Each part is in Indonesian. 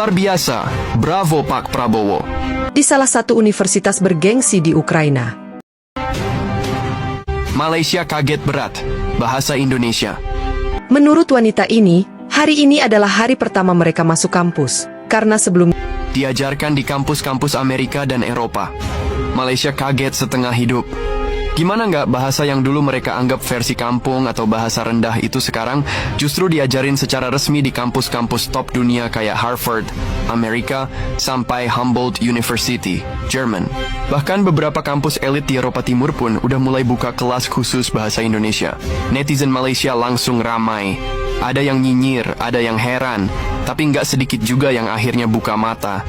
Luar biasa, bravo Pak Prabowo. Di salah satu universitas bergengsi di Ukraina. Malaysia kaget berat, bahasa Indonesia. Menurut wanita ini, hari ini adalah hari pertama mereka masuk kampus, karena sebelum Diajarkan di kampus-kampus Amerika dan Eropa. Malaysia kaget setengah hidup. Gimana nggak bahasa yang dulu mereka anggap versi kampung atau bahasa rendah itu sekarang justru diajarin secara resmi di kampus-kampus top dunia kayak Harvard, Amerika, sampai Humboldt University, Jerman. Bahkan beberapa kampus elit di Eropa Timur pun udah mulai buka kelas khusus bahasa Indonesia. Netizen Malaysia langsung ramai. Ada yang nyinyir, ada yang heran, tapi nggak sedikit juga yang akhirnya buka mata.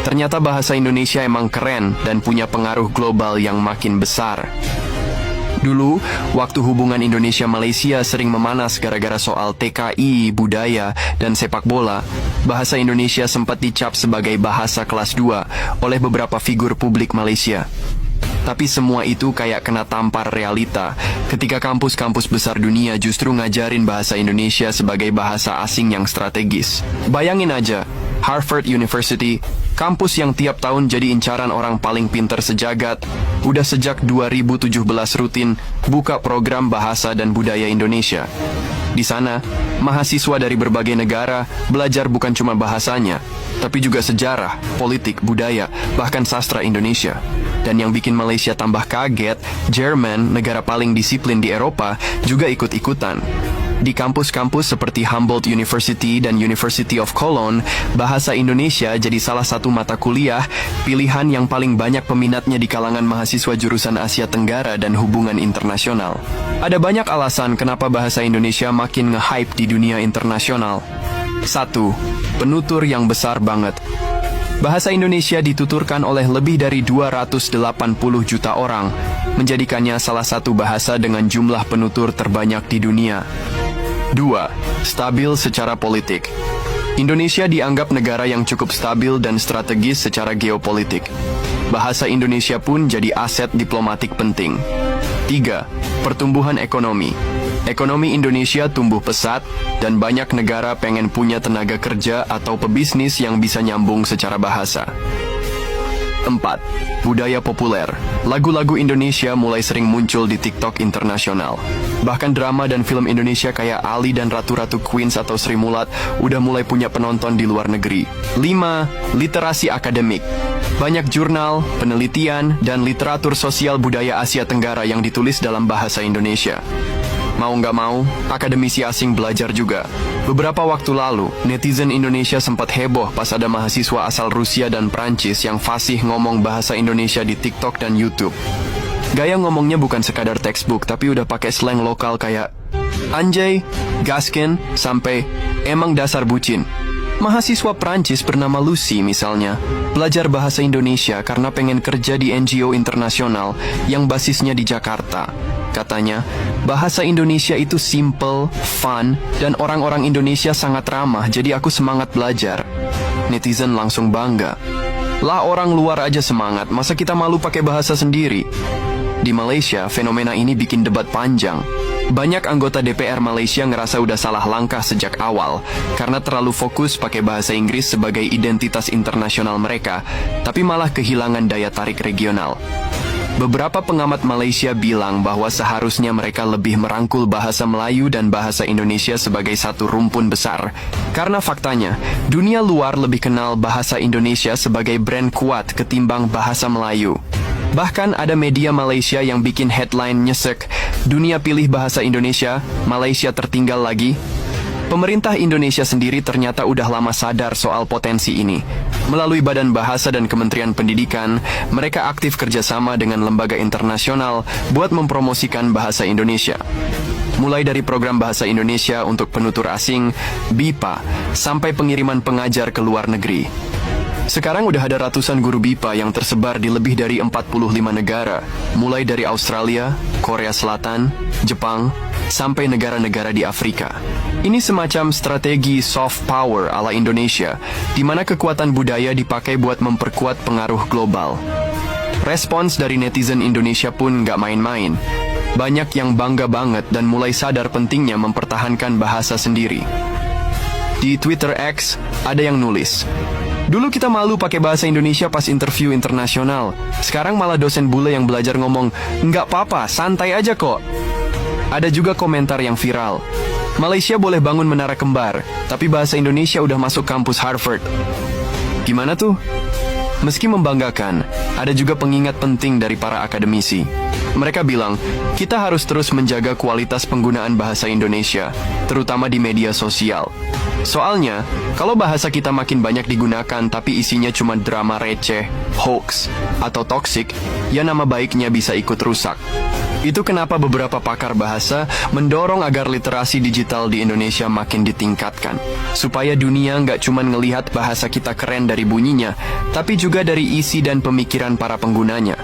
Ternyata bahasa Indonesia emang keren dan punya pengaruh global yang makin besar. Dulu, waktu hubungan Indonesia-Malaysia sering memanas gara-gara soal TKI, budaya, dan sepak bola, bahasa Indonesia sempat dicap sebagai bahasa kelas 2 oleh beberapa figur publik Malaysia. Tapi semua itu kayak kena tampar realita ketika kampus-kampus besar dunia justru ngajarin bahasa Indonesia sebagai bahasa asing yang strategis. Bayangin aja, Harvard University, kampus yang tiap tahun jadi incaran orang paling pintar sejagat, udah sejak 2017 rutin buka program bahasa dan budaya Indonesia. Di sana, mahasiswa dari berbagai negara belajar bukan cuma bahasanya, tapi juga sejarah, politik, budaya, bahkan sastra Indonesia. Dan yang bikin Malaysia tambah kaget, Jerman, negara paling disiplin di Eropa, juga ikut-ikutan. Di kampus-kampus seperti Humboldt University dan University of Cologne, bahasa Indonesia jadi salah satu mata kuliah pilihan yang paling banyak peminatnya di kalangan mahasiswa jurusan Asia Tenggara dan hubungan internasional. Ada banyak alasan kenapa bahasa Indonesia makin nge-hype di dunia internasional. 1. Penutur yang besar banget. Bahasa Indonesia dituturkan oleh lebih dari 280 juta orang, menjadikannya salah satu bahasa dengan jumlah penutur terbanyak di dunia. 2. Stabil secara politik. Indonesia dianggap negara yang cukup stabil dan strategis secara geopolitik. Bahasa Indonesia pun jadi aset diplomatik penting. 3. Pertumbuhan ekonomi. Ekonomi Indonesia tumbuh pesat dan banyak negara pengen punya tenaga kerja atau pebisnis yang bisa nyambung secara bahasa. 4. Budaya populer. Lagu-lagu Indonesia mulai sering muncul di TikTok internasional. Bahkan drama dan film Indonesia kayak Ali dan Ratu-Ratu Queens atau Sri Mulat udah mulai punya penonton di luar negeri. 5. Literasi akademik. Banyak jurnal, penelitian, dan literatur sosial budaya Asia Tenggara yang ditulis dalam bahasa Indonesia. Mau nggak mau, akademisi asing belajar juga. Beberapa waktu lalu, netizen Indonesia sempat heboh pas ada mahasiswa asal Rusia dan Prancis yang fasih ngomong bahasa Indonesia di TikTok dan YouTube. Gaya ngomongnya bukan sekadar textbook, tapi udah pakai slang lokal kayak anjay, gaskin, sampai emang dasar bucin. Mahasiswa Prancis bernama Lucy misalnya, belajar bahasa Indonesia karena pengen kerja di NGO internasional yang basisnya di Jakarta. Katanya, bahasa Indonesia itu simple, fun, dan orang-orang Indonesia sangat ramah, jadi aku semangat belajar. Netizen langsung bangga. Lah orang luar aja semangat, masa kita malu pakai bahasa sendiri? Di Malaysia, fenomena ini bikin debat panjang. Banyak anggota DPR Malaysia ngerasa udah salah langkah sejak awal, karena terlalu fokus pakai bahasa Inggris sebagai identitas internasional mereka, tapi malah kehilangan daya tarik regional. Beberapa pengamat Malaysia bilang bahwa seharusnya mereka lebih merangkul bahasa Melayu dan bahasa Indonesia sebagai satu rumpun besar. Karena faktanya, dunia luar lebih kenal bahasa Indonesia sebagai brand kuat ketimbang bahasa Melayu. Bahkan ada media Malaysia yang bikin headline nyesek, dunia pilih bahasa Indonesia, Malaysia tertinggal lagi. Pemerintah Indonesia sendiri ternyata udah lama sadar soal potensi ini. Melalui Badan Bahasa dan Kementerian Pendidikan, mereka aktif kerjasama dengan lembaga internasional buat mempromosikan bahasa Indonesia. Mulai dari program bahasa Indonesia untuk penutur asing, BIPA, sampai pengiriman pengajar ke luar negeri. Sekarang udah ada ratusan guru BIPA yang tersebar di lebih dari 45 negara, mulai dari Australia, Korea Selatan, Jepang, sampai negara-negara di Afrika. Ini semacam strategi soft power ala Indonesia, di mana kekuatan budaya dipakai buat memperkuat pengaruh global. Respons dari netizen Indonesia pun nggak main-main. Banyak yang bangga banget dan mulai sadar pentingnya mempertahankan bahasa sendiri. Di Twitter X, ada yang nulis, "Dulu kita malu pakai bahasa Indonesia pas interview internasional. Sekarang malah dosen bule yang belajar ngomong, nggak apa-apa, santai aja kok." Ada juga komentar yang viral. "Malaysia boleh bangun menara kembar, tapi bahasa Indonesia udah masuk kampus Harvard." Gimana tuh? Meski membanggakan, ada juga pengingat penting dari para akademisi. Mereka bilang, kita harus terus menjaga kualitas penggunaan bahasa Indonesia, terutama di media sosial. Soalnya, kalau bahasa kita makin banyak digunakan tapi isinya cuma drama receh, hoax, atau toksik, ya nama baiknya bisa ikut rusak. Itu kenapa beberapa pakar bahasa mendorong agar literasi digital di Indonesia makin ditingkatkan. Supaya dunia nggak cuma ngelihat bahasa kita keren dari bunyinya, tapi juga dari isi dan pemikiran para penggunanya.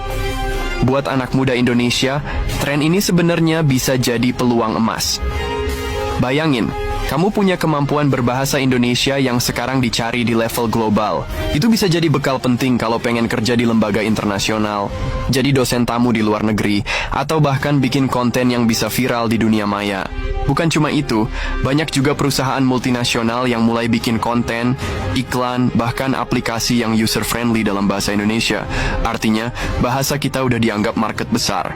Buat anak muda Indonesia, tren ini sebenarnya bisa jadi peluang emas. Bayangin, kamu punya kemampuan berbahasa Indonesia yang sekarang dicari di level global. Itu bisa jadi bekal penting kalau pengen kerja di lembaga internasional, jadi dosen tamu di luar negeri, atau bahkan bikin konten yang bisa viral di dunia maya. Bukan cuma itu, banyak juga perusahaan multinasional yang mulai bikin konten, iklan, bahkan aplikasi yang user-friendly dalam bahasa Indonesia. Artinya, bahasa kita udah dianggap market besar.